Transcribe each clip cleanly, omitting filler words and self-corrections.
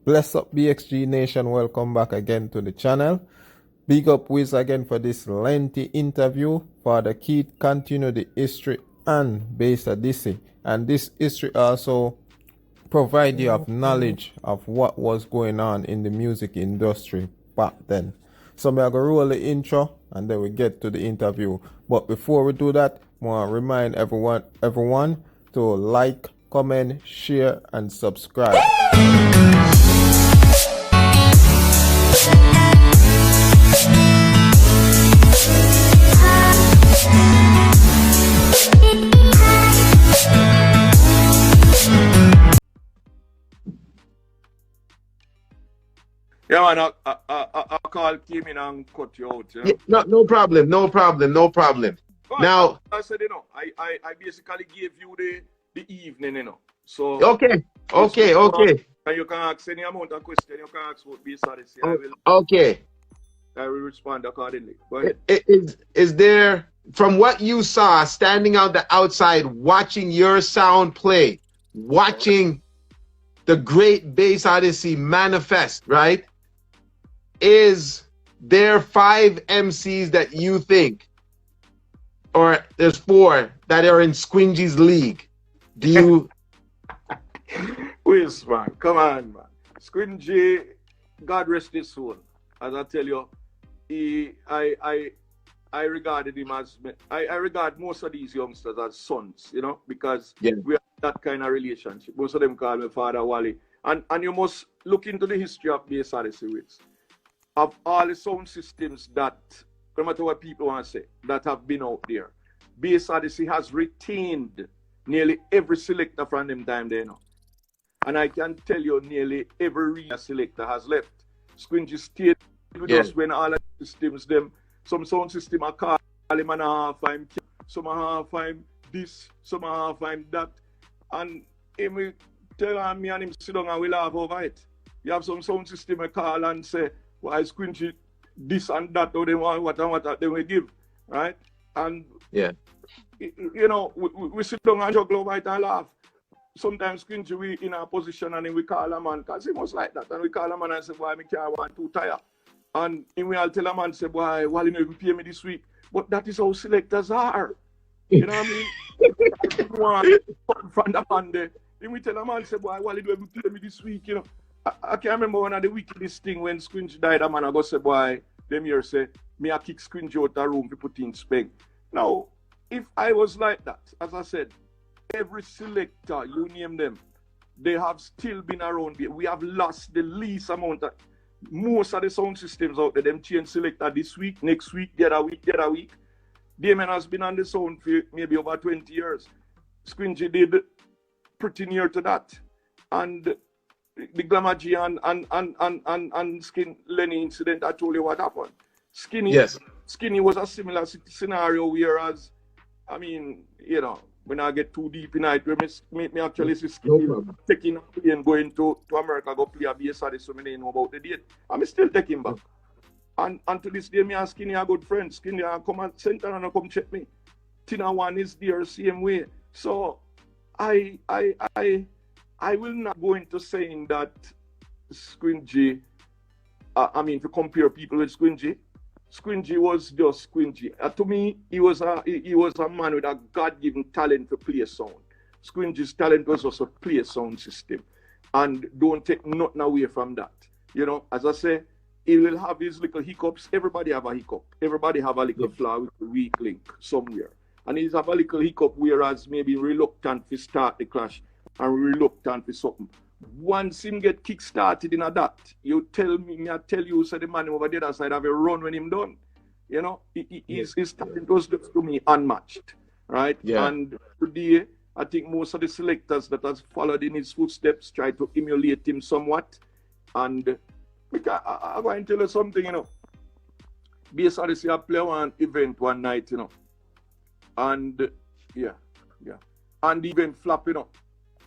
Bless up BXG Nation, welcome back again to the channel. Bigup Wiz again for this lengthy interview for the key continue the history and base Odyssey. And this history also provide you of knowledge of what was going on in the music industry back then. So I'm going to roll the intro and then we get to the interview. But before we do that, I want to remind everyone to like, comment, share and subscribe. Yeah, man, I call came in and cut you out. You know? Yeah, no problem. Now, I said, I basically gave you the evening, So okay. And you can ask any amount of question. You can ask what based on this. I will respond accordingly. Go ahead. Is there, from what you saw, standing on the outside, watching your sound play, watching the great bass Odyssey manifest, right? Is there 5 MCs that you think, or there's 4 that are in Squingy's league? Do you? Wiz, man, come on, man. Squingy, God rest his soul. As I tell you, I regarded him as, I regard most of these youngsters as sons, because we have that kind of relationship. Most of them call me Father Wally. And you must look into the history of bass Odyssey, Wiz. Of all the sound systems that, no matter what people want to say, that have been out there, bass Odyssey has retained nearly every selector from them time there now. And I can tell you nearly every real selector has left. Squingy stayed with us when all the systems, some sound system are call him and a half time, some a half time this, some a half time that. And him will tell me and him sit down and we laugh over it. You have some sound system I call and say, why Squingy this and that, or they want what they will give, right? And we sit down and juggle over it and laugh. Sometimes Squingy we in a position and then we call a man, because he was like that, and we call a man and say, boy, me can't want too tired. And he will tell a man, say, boy, Wally no even pay me this week. But that is how selectors are. You know what I mean? Want from the man there. Then we tell a man, say, boy, Wally no even pay me this week, I can't remember one of the wickedest thing when Squingy died, a man I go say, boy, them here say, me I kick Squingy out the room to put in spec. Now, if I was like that, as I said, every selector, you name them, they have still been around. We have lost the least amount of, most of the sound systems out there, them change selector this week, next week, the other week. Damon has been on the sound for maybe over 20 years. Squingy did pretty near to that. And the Glamour G and Skin Lenny incident, I told you what happened. Skinny was a similar scenario, whereas, I mean, when I get too deep in it, me actually see Skinny taking a plane going to America, go play a bass Odyssey, so I didn't know about the date. I'm still taking back. And to this day, me and Skinny are good friends. Skinny come and center and come check me. Tina One is there same way. So I will not go into saying that Squingy, to compare people with Squingy. Squingy was just Squingy. To me, he was a man with a God-given talent to play sound. Squingy's talent was also play sound system. And don't take nothing away from that. As I say, he will have his little hiccups. Everybody have a hiccup. Everybody have a little flaw with a weak link somewhere. And he's have a little hiccup, whereas maybe reluctant to start the clash and reluctant for something. Once him get kick-started in that, you tell me, I tell you, so the man over the other side have a run when him done. His talent was just to me unmatched, right? Yeah. And today, I think most of the selectors that has followed in his footsteps try to emulate him somewhat. And I'm going to tell you something, Bass Odyssey, I play one event one night, and and the event flop,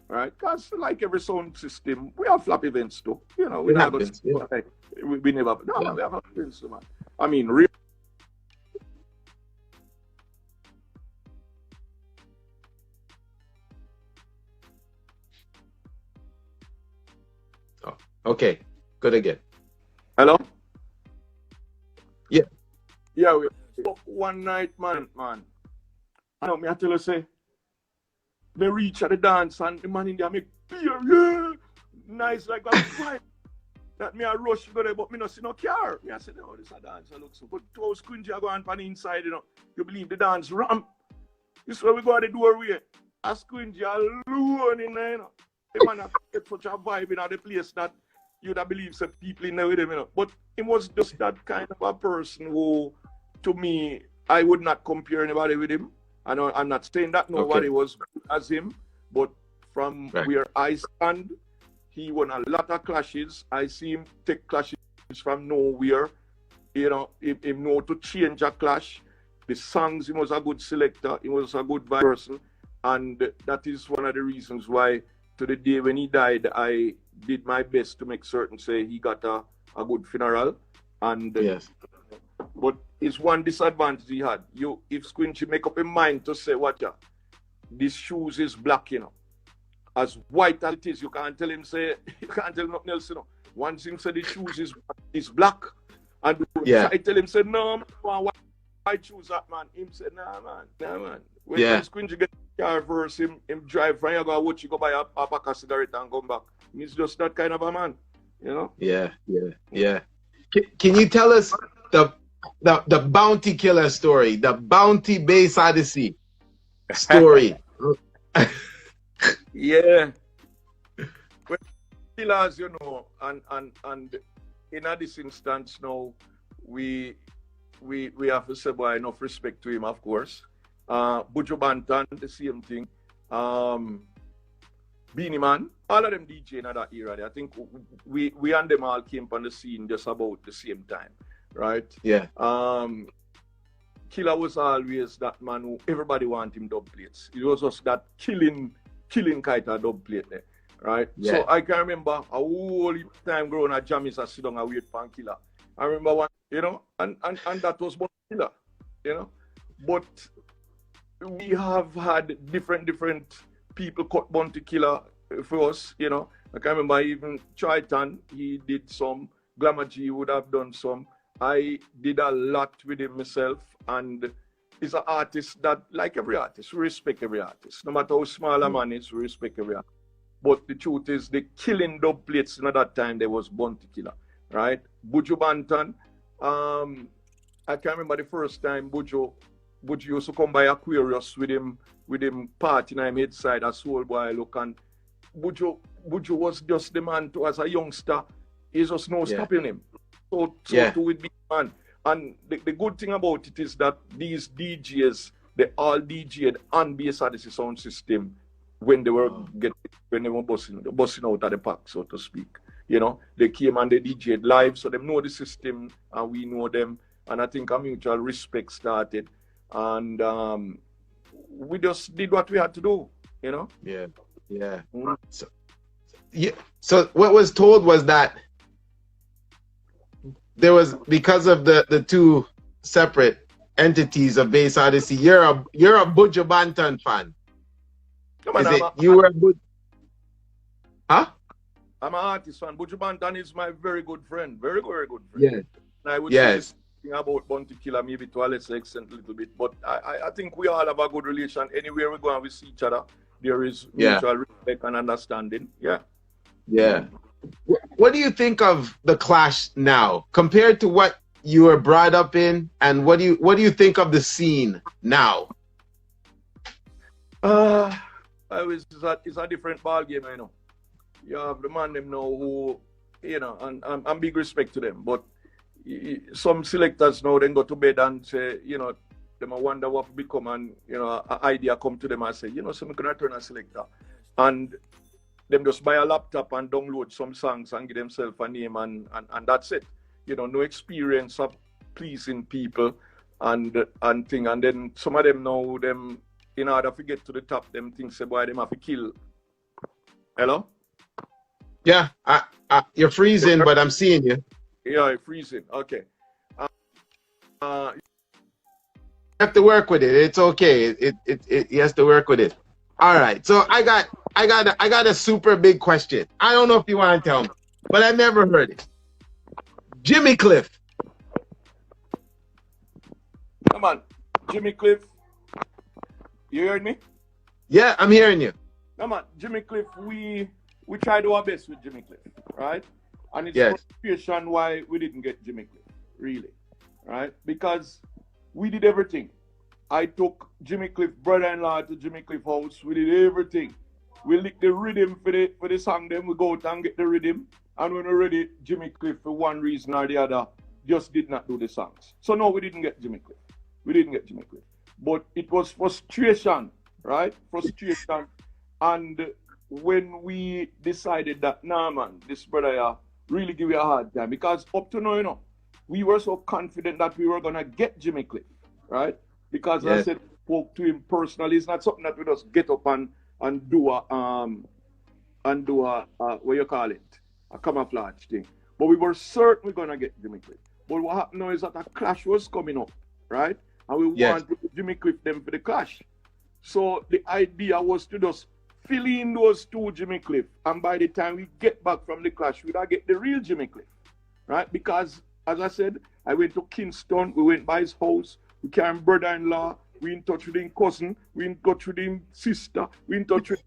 right? Because like every sound system, we have flap events too. We never we never we have events too, man. I mean, real. Okay, good again. Hello? Yeah. Yeah, we one night, man. I know me, I tell you, say, they reach at the dance and the man in there make beer, yeah, nice like a vibe. That me a rush go there, but me not see no car. Me I say, oh, this a dance, I look so. But to squinty I go on the inside, you know. You believe the dance ramp. This is where we go at the doorway. A squinty alone in there, you know. The man have get such a vibe in the place that you'd have believed some people in there with him, you know. But he was just that kind of a person who, to me, I would not compare anybody with him. I know I'm not saying that nobody was good as him, but from where I stand, he won a lot of clashes. I see him take clashes from nowhere. You know, he know to change a clash. The songs, he was a good selector. He was a good person. And that is one of the reasons why, to the day when he died, I did my best to make certain say he got a good funeral. And yes. But it's one disadvantage he had. If Squinchy make up his mind to say, watch out, this shoes is black, you know. As white as it is, you can't tell him nothing else, you know. Once him say the shoes is black, and I tell him say no, man, white shoes that man. Him say nah man. When Squinchy get the car first, him drive from here go watch you go buy a pack of cigarette and come back. He's just that kind of a man, you know. Yeah. Can you tell us the bounty killer story, the bounty base Odyssey story? Yeah. Well, killers, you know, and in this instance now, we have to say by enough respect to him, of course. Buju Banton, the same thing. Beanie Man, all of them DJ in that era. I think we and them all came on the scene just about the same time, right? Yeah. Killer was always that man who everybody want him dub plates. It was just that killing kind of dub plate there, right? Yeah. So I can remember a whole time growing at Jammies and sit down and wait for Killer. I remember one, you know, and that was one Killer, you know. But we have had different people cut Bounty Killer for us, you know. I can remember even Triton, he did some. Glamour G would have done some. I did a lot with him myself, and he's an artist that, like every artist, we respect every artist. No matter how small a man is, we respect every artist. But the truth is, the killing dub plates in that time, there was Bounty Killer, right? Buju Banton, I can remember the first time Buju used to come by Aquarius with him partying on him head side, a soul boy look, and Buju was just the man to, as a youngster, he's just no stopping him. So too with Big Man. And the good thing about it is that these DJs, they all DJ'd on Bass Odyssey sound system when they were busting out of the pack, so to speak. You know, they came and they DJ'd live, so they know the system and we know them. And I think a mutual respect started. And we just did what we had to do, you know? Yeah. So what was told was that there was, because of the two separate entities of Bass Odyssey, you're a Buju Banton fan. You were a Buju? Huh? I'm an artist fan. Buju Banton is my very good friend. Very, very good friend. Yeah. And I would say this thing about Bounty Killer maybe to a lesser extent a little bit. But I think we all have a good relation. Anywhere we go and we see each other, there is mutual respect and understanding. Yeah. What do you think of the clash now compared to what you were brought up in, and what do you think of the scene now? It's a different ball game, you know. You have the man them know who, you know, and big respect to them. But some selectors now then go to bed and say, you know, them wonder what become, and you know, an idea come to them and say, you know, so I'm gonna turn a selector, and them just buy a laptop and download some songs and give themselves a name and that's it. You know, no experience of pleasing people and thing. And then some of them know them, in order to get to the top, them things say, boy, them have to kill. Hello? Yeah, you're freezing, but I'm seeing you. Yeah, you're freezing. Okay. You have to work with it. It's okay. It has to work with it. All right. So I got a super big question. I don't know if you want to tell me. but I never heard it. Jimmy Cliff. Come on, Jimmy Cliff. You heard me? Yeah, I'm hearing you. Come on, Jimmy Cliff. We tried our best with Jimmy Cliff, right? And it's Yes. frustration why we didn't get Jimmy Cliff, really, right? Because we did everything. I took Jimmy Cliff brother-in-law to Jimmy Cliff house. We did everything. We licked the rhythm for the song. Then we go out and get the rhythm. And when we're ready, Jimmy Cliff, for one reason or the other, just did not do the songs. So no, we didn't get Jimmy Cliff. We didn't get Jimmy Cliff. But it was frustration, right? Frustration. And when we decided that, nah, man, this brother really give you a hard time. Because up to now, you know, we were so confident that we were going to get Jimmy Cliff, right? Because I said, spoke to him personally. It's not something that we just get up and do a what you call it, a camouflage thing. But we were certainly going to get Jimmy Cliff. But what happened now is that a clash was coming up, right? And we wanted Jimmy Cliff them for the clash. So the idea was to just fill in those two Jimmy Cliff. And by the time we get back from the clash, we'd get the real Jimmy Cliff, right? Because, as I said, I went to Kingston. We went by his house. We came brother-in-law. We in touch with his cousin. We in touch with his sister. We in touch with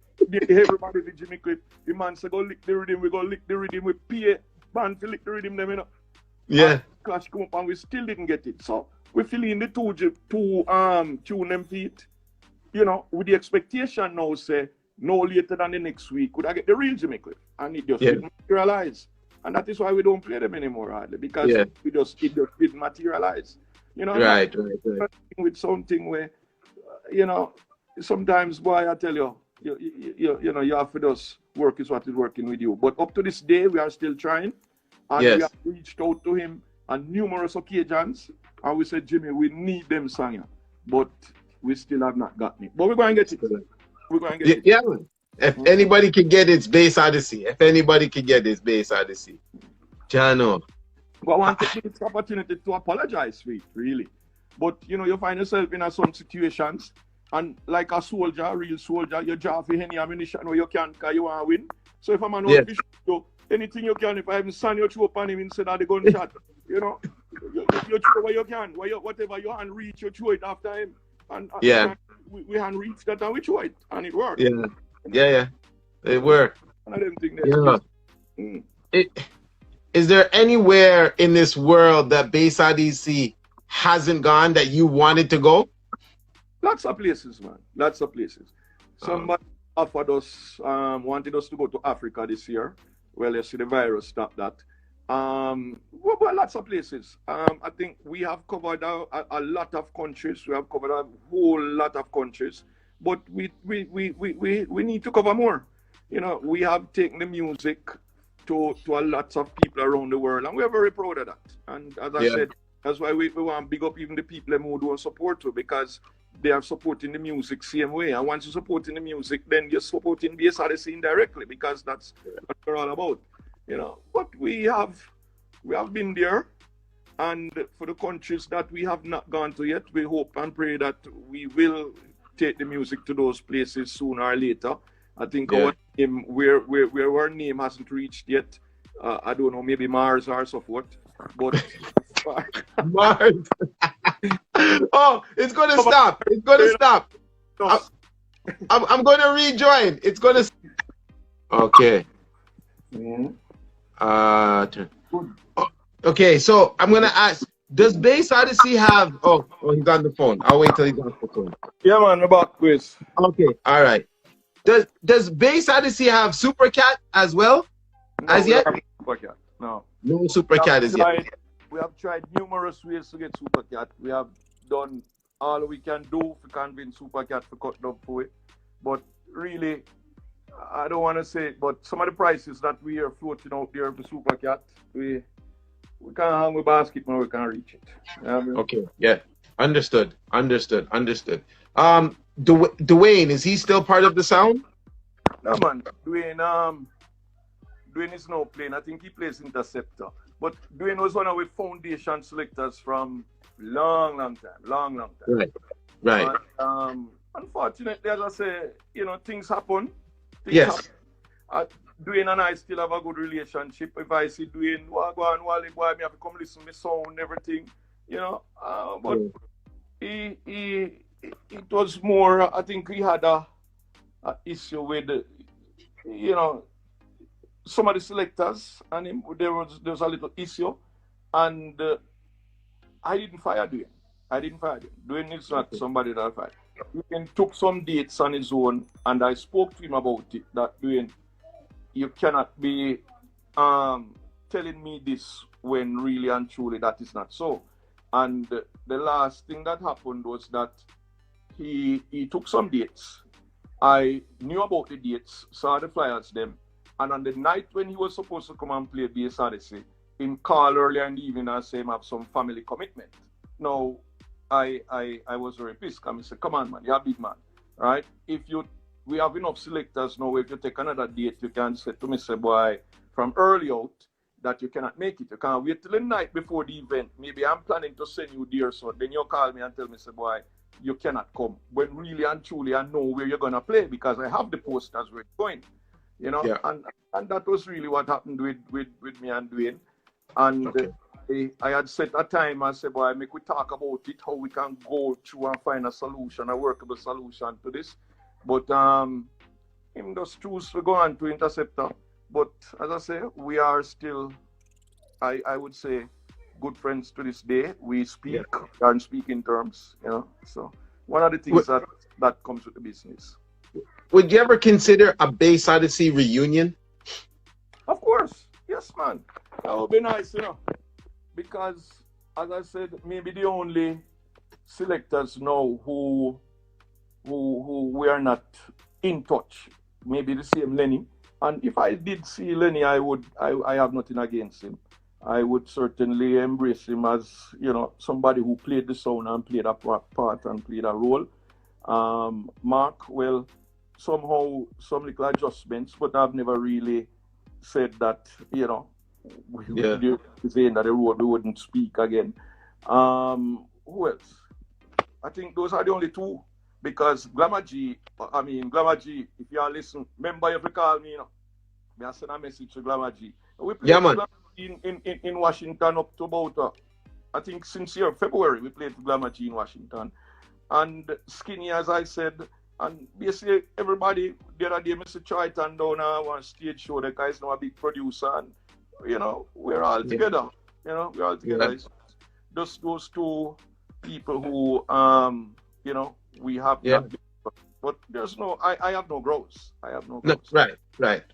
everybody with Jimmy Cliff. The man said, go lick the rhythm. We go lick the rhythm. We pay band to lick the rhythm, them, you know. Yeah. And clash come up and we still didn't get it. So we fill in the two tune them feet, you know, with the expectation now, say, no later than the next week, could I get the real Jimmy Cliff? And it just didn't materialize. And that is why we don't play them anymore, hardly, because it just didn't materialize. You know, right. With something where, you know, sometimes, boy, I tell you, you know, you have to just work is what is working with you. But up to this day, we are still trying. And we have reached out to him on numerous occasions. And we said, Jimmy, we need them singing. But we still have not gotten it. But we're going to get it. We're going to get it. Yeah. If anybody can get its Bass Odyssey. If anybody can get its Bass Odyssey. Jano. But I want to take this opportunity to apologize for it, really. But, you know, you find yourself in some situations, and like a soldier, a real soldier, you draw for any ammunition where you can because you want to win. So if I'm an official, so anything you can, if I even send you through upon him instead of the gunshot, you know, you throw where you can, whatever your hand reach, you throw it after him. And we hand reach that and we throw it, and it worked. Yeah. It worked. And I didn't think that. Is there anywhere in this world that Bass Odyssey hasn't gone that you wanted to go? Lots of places, man. Lots of places. Somebody offered us, wanted us to go to Africa this year. Well, you see, the virus stopped that. Well, lots of places. I think we have covered a lot of countries. We have covered a whole lot of countries. But we need to cover more. You know, we have taken the music to a lot of people around the world, and we're very proud of that. And as I said, that's why we want to big up even the people who don't support to, because they are supporting the music same way. And once you're supporting the music, then you're supporting Bass Odyssey indirectly, because that's what we're all about. You know, but we have been there, and for the countries that we have not gone to yet, we hope and pray that we will take the music to those places sooner or later. I think our name, where our name hasn't reached yet, I don't know, maybe Mars or so forth, but Mars. Oh, it's gonna stop. It's gonna stop. I'm gonna rejoin. It's gonna. Okay. Okay, so I'm gonna ask. Does Bass Odyssey have? Oh, he's on the phone. I'll wait till he's on the phone. Yeah, man, about quiz. Okay, all right. Does Bass Odyssey have Supercat as well? No, as yet? Supercat. No Supercat as yet. We have tried numerous ways to get Supercat. We have done all we can do to convince Supercat to cut down for it. But really, I don't want to say it, but some of the prices that we are floating out there for Supercat, we can't hang with basket when we can't reach it. Okay, yeah. Understood. Dwayne, is he still part of the sound? No, man. Dwayne is now playing. I think he plays interceptor. But Dwayne was one of our foundation selectors from long time. Right. And, unfortunately, as I say, you know, things happen. Yes. Dwayne and I still have a good relationship. If I see Dwayne, Wagwan, Wally, boy, me have to come listen to me sound, everything, you know. But it was more, I think he had a issue with, you know, some of the selectors, and there was a little issue, and I didn't fire Dwayne. Dwayne is not somebody that I fired. Dwayne took some dates on his own, and I spoke to him about it, that Dwayne, you cannot be telling me this when really and truly that is not so. And the last thing that happened was that he took some dates. I knew about the dates, saw the flyers them, and on the night when he was supposed to come and play Bass Odyssey, him called earlier in the evening and say him have some family commitment. Now, I was very pissed. I said, come on, man, you're a big man, right? We have enough selectors now. If you take another date, you can say to me, say, boy, from early out, that you cannot make it. You can't wait till the night before the event. Maybe I'm planning to send you there, so then you call me and tell me, say, boy, you cannot come. When really and truly I know where you're going to play, because I have the posters where it's going, you know? Yeah. And that was really what happened with me and Dwayne. And I had set a time and said, boy, make we talk about it, how we can go through and find a solution, a workable solution to this. But him just choose to go on to Interceptor. But as I say, we are still, I would say, good friends to this day. We speak and speak in terms, you know. So one of the things that comes with the business. Would you ever consider a Bass Odyssey reunion? Of course, yes, man. That would be nice, you know. Because as I said, maybe the only selectors now who we are not in touch, maybe the same Lenny. And if I did see Lenny, I have nothing against him. I would certainly embrace him as, you know, somebody who played the sound and played a part and played a role. Mark, well, somehow some little adjustments, but I've never really said that, you know, saying that the road we wouldn't speak again. Who else? I think those are the only two. Because Glamour G, if you are listening, remember you have to call me, you know. I send a message to Glamour G. We played Glamour G in Washington up to about, I think since February, we played Glamour G in Washington. And Skinny, as I said, and basically everybody, the other day, Mr. Triton down on one stage show, the guy's now a big producer, and, you know, we're all together. You know, we're all together. It's just those two people who, you know, we have but there's no, I have no growth. Right.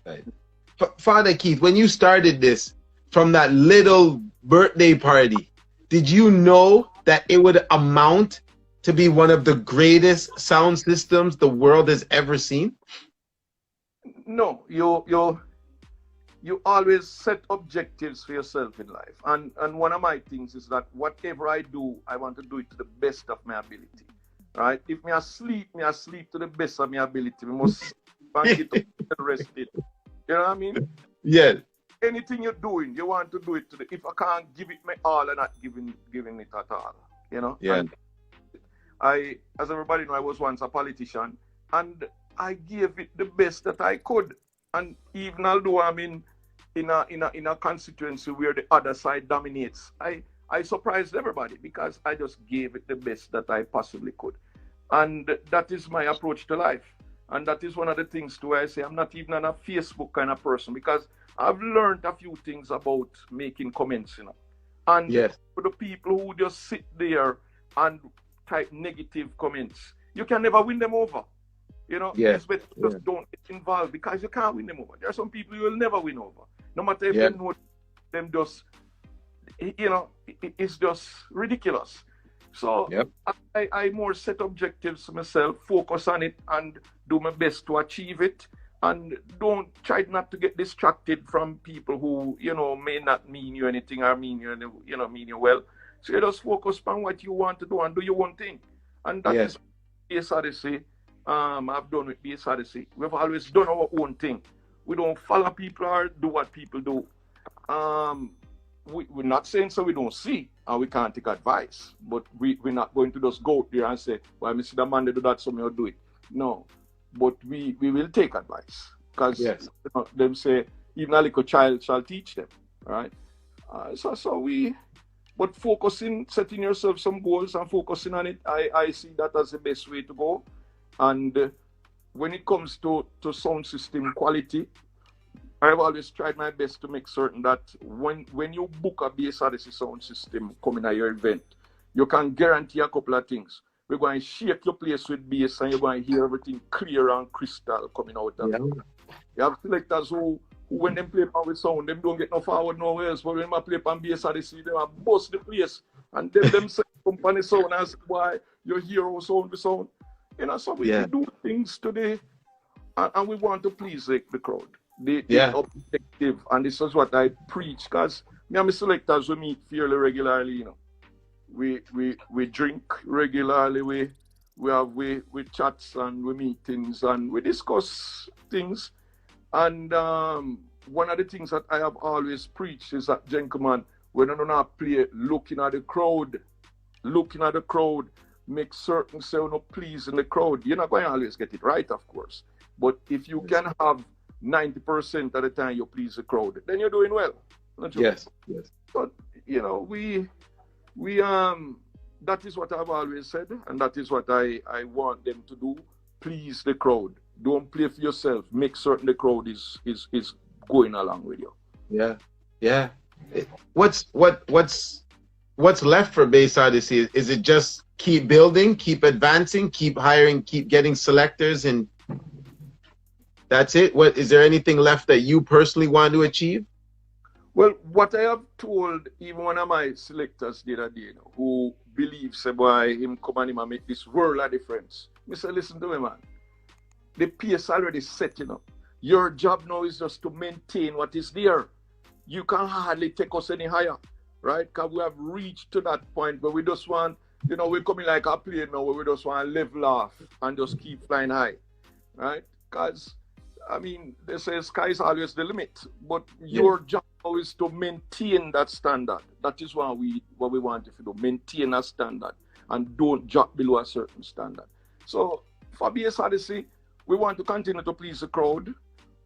Father Keith, when you started this from that little birthday party, did you know that it would amount to be one of the greatest sound systems the world has ever seen? No, you always set objectives for yourself in life. And one of my things is that whatever I do, I want to do it to the best of my ability. Right? If me asleep to the best of my ability. We must bank it up and rest it. You know what I mean? Yeah. Anything you're doing, you want to do it to the. If I can't give it my all, I'm not giving it at all. You know? Yeah. And as everybody know, I was once a politician, and I gave it the best that I could. And even although I'm in a constituency where the other side dominates, I surprised everybody because I just gave it the best that I possibly could. And that is my approach to life. And that is one of the things too, I say I'm not even a Facebook kind of person, because I've learned a few things about making comments, you know. And for the people who just sit there and type negative comments, you can never win them over. You know, it's better just don't get involved, because you can't win them over. There are some people you will never win over. No matter if you know them, just, you know, it's just ridiculous. So I more set objectives for myself, focus on it, and do my best to achieve it. And don't try not to get distracted from people who, you know, may not mean you anything or mean you well. So you just focus on what you want to do and do your own thing. And that is Bass Odyssey. I've done with Bass Odyssey. We've always done our own thing. We don't follow people or do what people do. We're not saying so we don't see and we can't take advice, but we're not going to just go out there and say, well, I see the man they do that, so I'll do it. No, but we will take advice. because Yes. them say even a little child shall teach them, right? But focusing, setting yourself some goals and focusing on it, I see that as the best way to go. And when it comes to sound system quality, I've always tried my best to make certain that when you book a bass Odyssey sound system coming at your event, you can guarantee a couple of things. We're going to shake your place with bass and you're going to hear everything clear and crystal coming out of it. You have selectors who when they play pan with sound, them don't get no forward nowhere else. But when they play pan bass Odyssey, they bust the place. And them themselves come on the sound and say, why your hero sound with sound. So we do things today and we want to please the crowd. The objective, and this is what I preach, because me and my selectors we meet fairly regularly, We drink regularly, we chats and we meetings and we discuss things. And one of the things that I have always preached is that, gentlemen, when you not play looking at the crowd, make certain say you pleasing the crowd. You're not going to always get it right, of course. But if you can have 90% of the time you please the crowd, then you're doing well. Yes. But we that is what I've always said, and that is what I want them to do. Please the crowd. Don't play for yourself. Make certain the crowd is going along with you. Yeah. What's left for Bass Odyssey? Is it just keep building, keep advancing, keep hiring, keep getting selectors, and that's it? What is there anything left that you personally want to achieve? Well, what I have told even one of my selectors the other day, who believes boy him come and him make this world of difference. I say, listen to me, man. The pace already set, Your job now is just to maintain what is there. You can hardly take us any higher, right? Because we have reached to that point where we just want, we're coming like a plane now where we just want to level off and just keep flying high, right? Because they say sky is always the limit, but your job is to maintain that standard. That is what we want if you do, maintain a standard and don't drop below a certain standard. So for Bass Odyssey, we want to continue to please the crowd.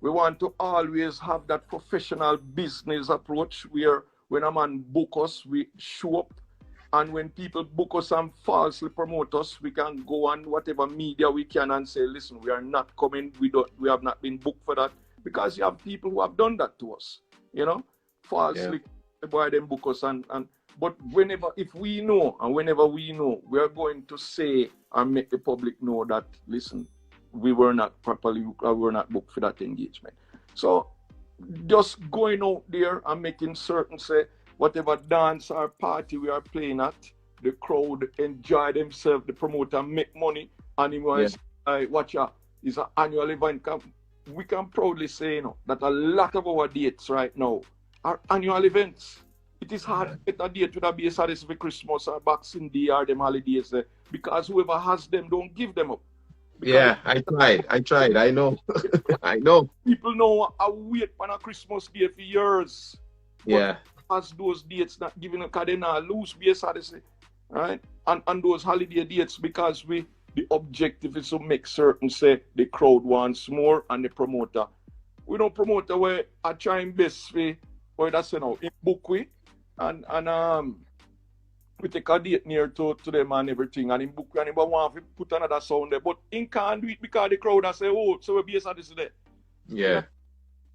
We want to always have that professional business approach where when a man book us, we show up. And when people book us and falsely promote us, we can go on whatever media we can and say, listen, we are not coming, we have not been booked for that. Because you have people who have done that to us, falsely by them book us. But if we know, and whenever we know, we are going to say and make the public know that, listen, we were not booked for that engagement. So just going out there and making certain, say, whatever dance or party we are playing at, the crowd enjoy themselves, the promoter make money, and watch out, it's an annual event. We can proudly say that a lot of our dates right now are annual events. It is hard to get a date with a Bass Odyssey for Christmas or Boxing Day or them holidays because whoever has them don't give them up. Because I tried. I know. I know. People know I wait for a Christmas day for years. Yeah. As those dates not giving a cardinal lose Bass Odyssey, right? And those holiday dates because the objective is to make certain say the crowd wants more and the promoter. We don't promote where I try best for where that's in book we and we take a date near to them and everything and in book and want to put another sound there. But in can't do it because the crowd and say, oh, so we Bass Odyssey there. Yeah.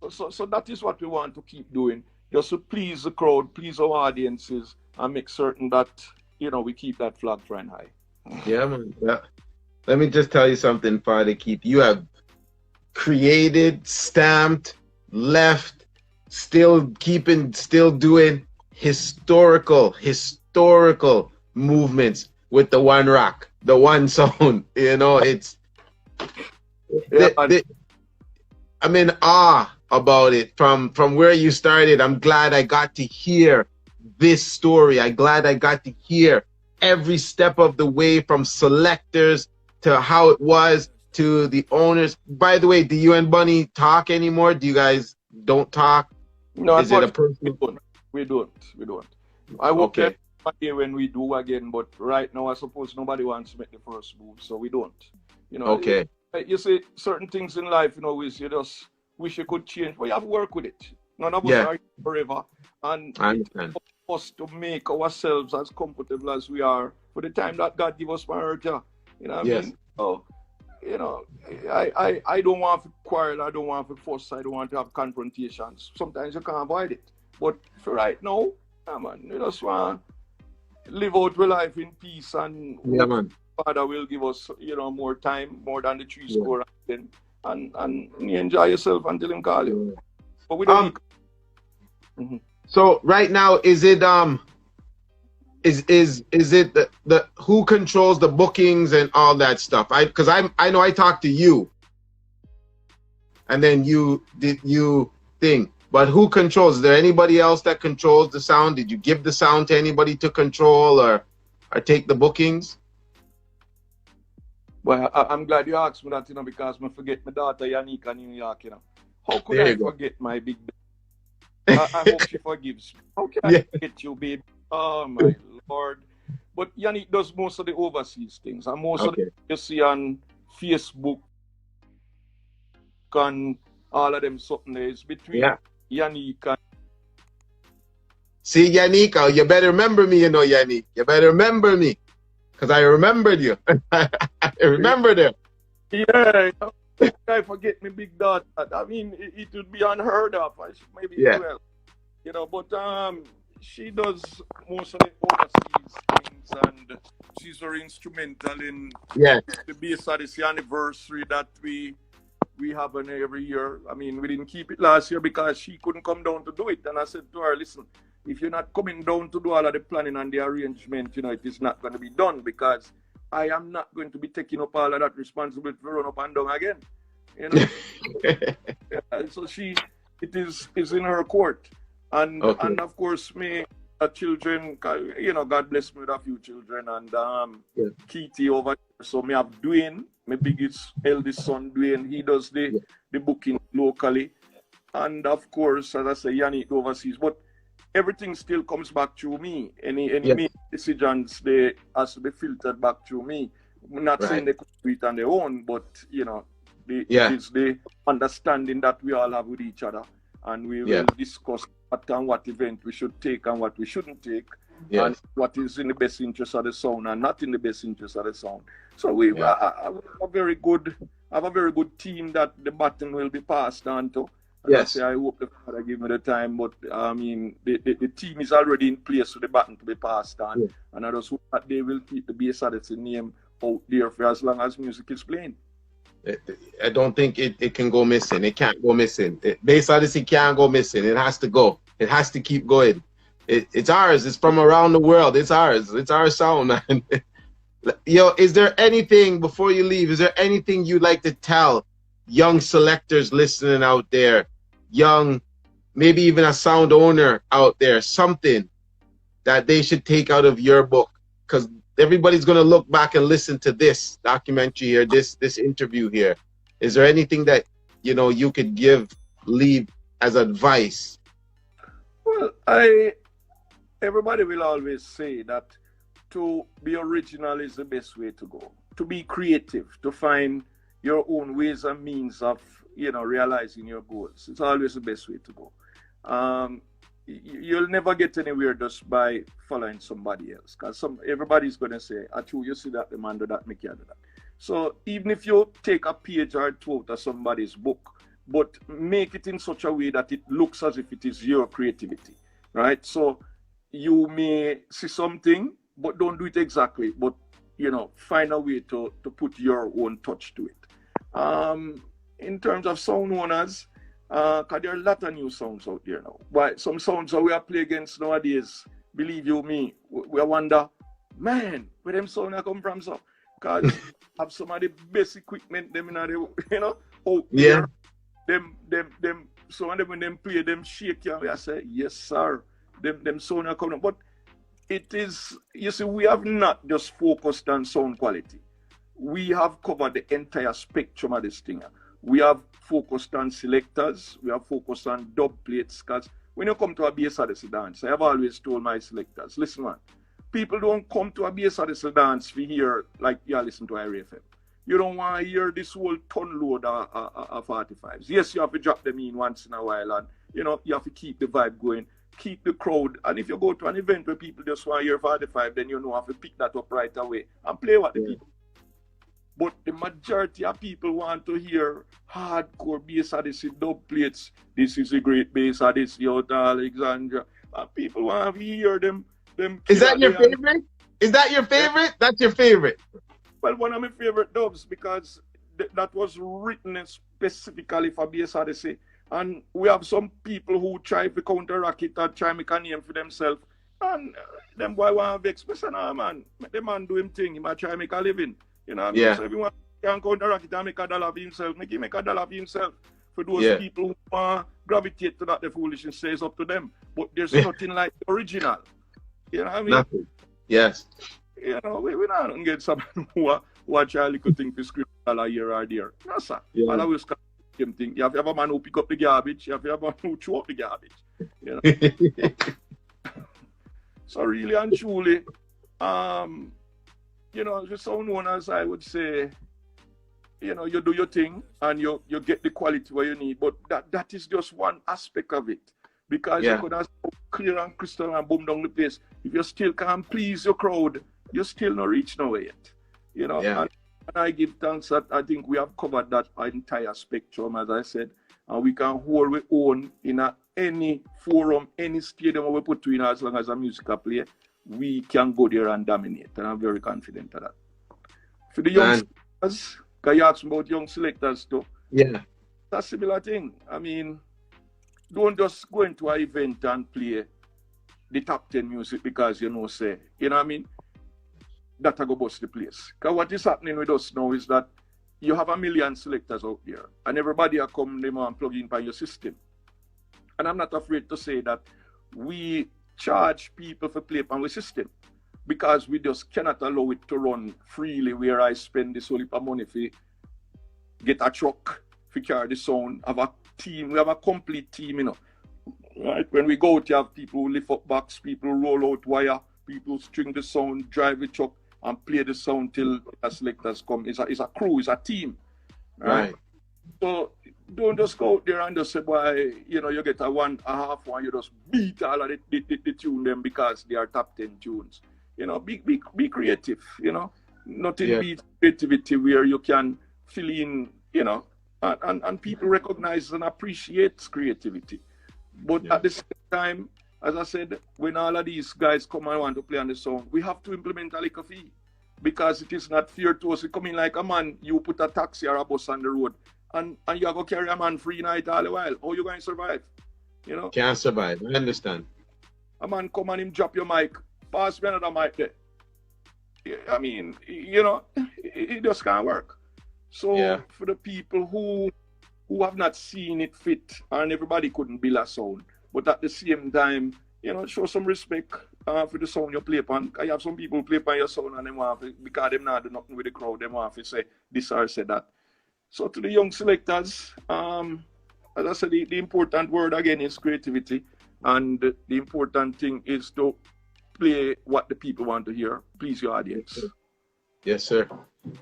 So that is what we want to keep doing. Just to please the crowd, please our audiences, and make certain that, we keep that flag flying high. Yeah, man. Yeah. Let me just tell you something, Father Keith. You have created, stamped, left, still doing historical movements with the one rock, the one sound. It's... I'm in awe about it from where you started. I'm glad I got to hear this story. I'm glad I got to hear every step of the way from selectors to how it was to the owners. By the way, do you and Bunny talk anymore? Do you guys don't talk? No, is it a personal? We don't. I hope when we do again, but right now I suppose nobody wants to make the first move, so we don't. Okay. You see certain things in life, is you just wish it could change, but you have to work with it. None of us Yeah. are here forever. And I it's understand. up to us to make ourselves as comfortable as we are for the time that God give us for earth. You know what I Yes. mean? So, you know, I don't want to quarrel, I don't want to fuss, I don't want to have confrontations. Sometimes you can't avoid it. But for right now, yeah, man, you just want to live out your life in peace and Yeah, man. Father will give us, you know, more time, more than the 3 Yeah. score, and you enjoy yourself until him call you. Yeah. But we don't need... So right now, is it is it the who controls the bookings and all that stuff? Because I know I talked to you, and then you did you thing. But who controls? Is there anybody else that controls the sound? Did you give the sound to anybody to control or take the bookings? Well, I'm glad you asked me that, you know, because I forget my daughter Yannick in New York, you know. How could There I you go. forget my big baby? I hope she forgives me. How can Yeah. I forget you, baby? Oh, my Lord. But Yannick does most of the overseas things. And most of Okay. the you see on Facebook and all of them something there. It's between Yeah. Yannick and... See, Yannick, you better remember me, you know, Yannick. You better remember me. Because I remembered you. I remembered you. Yeah, I forget my big daughter. I mean, it would be unheard of. I should maybe Yeah. do well, you know. But she does most of the overseas things, and she's very instrumental in Yeah. the base Odyssey anniversary that we have on every year. I mean, we didn't keep it last year because she couldn't come down to do it, and I said to her, listen, if you're not coming down to do all of the planning and the arrangement, you know, it is not going to be done because I am not going to be taking up all of that responsibility to run up and down again. You know, so it is in her court, and Okay. and of course me, children, you know, God bless me with a few children, and Yeah. Kitty over here. So me have Dwayne, my biggest eldest son Dwayne. He does the booking locally, and of course, as I say, Yannick overseas, but everything still comes back through me. Any Yes. decisions they has to be filtered back through me. I'm not Right. saying they could do it on their own, but you know, Yeah. it is the understanding that we all have with each other, and we Yeah. will discuss what event we should take and what we shouldn't take, Yes. and what is in the best interest of the sound and not in the best interest of the sound. So we Yeah. have a very good team that the baton will be passed on to. Yes. I hope the Father give me the time, but I mean, the team is already in place for the button to be passed on, Yeah. and I just hope that they will keep the Bass Odyssey name out there for as long as music is playing. I don't think it can go missing. It can't go missing. Bass Odyssey can't go missing. It has to go. It has to keep going. It's ours. It's from around the world. It's ours. It's our sound, man. Yo, is there anything, before you leave, is there anything you'd like to tell young selectors listening out there, young, maybe even a sound owner out there, something that they should take out of your book? Because everybody's going to look back and listen to this documentary here, this interview here. Is there anything that, you know, you could leave as advice? Well, everybody will always say that to be original is the best way to go. To be creative, to find your own ways and means of, you know, realizing your goals. It's always the best way to go. You'll never get anywhere just by following somebody else, because everybody's going to say, "Achu, you see that, the man do that, make you do that." So even if you take a page or two out of somebody's book, but make it in such a way that it looks as if it is your creativity, right? So you may see something, but don't do it exactly, but, you know, find a way to put your own touch to it. In terms of sound owners, because there are a lot of new sounds out there now. But some sounds that we are playing against nowadays, believe you me, we wonder, man, where them sound come from? So, because have some of the best equipment, them in the, you know, out Yeah. there. Them. So when them play, them shake you. I say, yes, sir. Them sound are coming. But it is, you see, we have not just focused on sound quality. We have covered the entire spectrum of this thing. We have focused on selectors. We have focused on dub plates. Because when you come to a Bass Odyssey dance, I have always told my selectors, listen, man, people don't come to a Bass Odyssey dance for hear like you listen to IRFM. You don't want to hear this whole ton load of 45s. Yes, you have to drop them in once in a while, and you know, you have to keep the vibe going, keep the crowd. And if you go to an event where people just want to hear 45, then you know have to pick that up right away and play what the people. But the majority of people want to hear hardcore bass Odyssey dub plates. This is a great bass Odyssey out of Alexandria. And people want to hear them. Is that your favorite? Is that your favorite? That's your favorite. Well, one of my favorite dubs because that was written specifically for bass Odyssey. And we have some people who try to counteract it and try to make a name for themselves. And them boy want to vex. But say, nah, man, make the man do him thing. He might try to make a living. You know what I mean? So everyone can counteract it and make a dollar for himself. Make him make a dollar for himself. For those people who gravitate to that, the foolishness says up to them. But there's nothing like the original. You know what I mean? Nothing. Yes. You know, we're not going to get someone who actually could think to script a dollar here or there. No, sir. Yeah. And I will same thing. You have to have a man who pick up the garbage. You have to have a man who throw up the garbage. You know? So really and truly, you know, just so known as I would say, you know, you do your thing and you get the quality where you need. But that is just one aspect of it. Because you could have so clear and crystal and boom down the place. If you still can't please your crowd, you still not reach nowhere yet. You know, and I give thanks that I think we have covered that entire spectrum, as I said, and we can hold our own in any forum, any stadium we put in as long as a musical play, we can go there and dominate, and I'm very confident of that. For the young selectors, because you asked about young selectors too. Yeah. That's a similar thing. I mean, don't just go into an event and play the top 10 music because you know, say, you know what I mean? That go bust the place. Because what is happening with us now is that you have a million selectors out there and everybody are come them and plug in by your system. And I'm not afraid to say that we charge people for play on our system because we just cannot allow it to run freely where I spend this whole heap of money for get a truck, for carry the sound, have a team, we have a complete team, you know. Right? When we go out, you have people who lift up box, people who roll out wire, people who string the sound, drive the truck, and play the sound till the selectors come. It's a crew, it's a team. Right? So don't just go out there and just say, boy, you know, you get a half one, you just beat all of the tune them because they are top 10 tunes. You know, be creative, you know. Nothing beats creativity where you can fill in, you know, and people recognize and appreciate creativity. But at the same time, as I said, when all of these guys come and want to play on the song, we have to implement a liquor fee because it is not fair to us. You come in like a man, you put a taxi or a bus on the road and you have to carry a man free night all the while. How you going to survive? You know? Can't survive. I understand. A man come and him drop your mic, pass me another mic there. I mean, you know, it just can't work. So for the people who have not seen it fit, and everybody couldn't build a sound, but at the same time, you know, show some respect for the sound you play upon. I have some people play upon your sound and they want to, because they not do nothing with the crowd, they want to say this or say that. So to the young selectors, as I said, the important word again is creativity, and the important thing is to play what the people want to hear, please your audience. Yes, sir.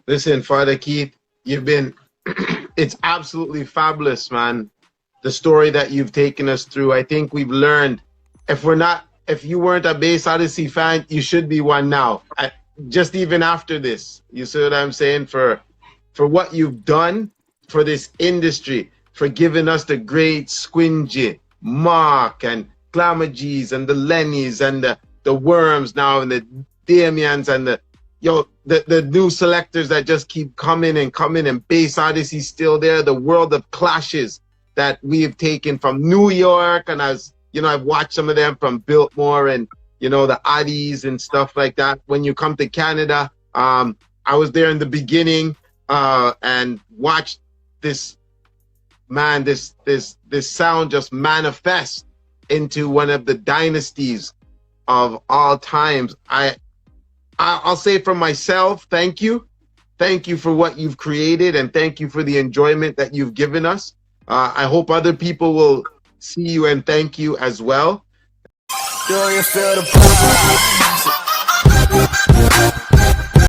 Listen, Father Keith, you've been, it's absolutely fabulous, man. The story that you've taken us through. I think we've learned, if you weren't a Bass Odyssey fan, you should be one now. Just even after this, you see what I'm saying? For what you've done for this industry, for giving us the great Squingy, Mark, and Glamagees, and the Lennys, and the Worms now, and the Damians, and the new selectors that just keep coming, and Bass Odyssey still there, the world of clashes that we have taken from New York, and as you know, I've watched some of them from Biltmore and you know the Oddies and stuff like that. When you come to Canada, I was there in the beginning and watched this sound just manifest into one of the dynasties of all times. I'll say for myself, thank you for what you've created, and thank you for the enjoyment that you've given us. I hope other people will see you and thank you as well. Do you feel the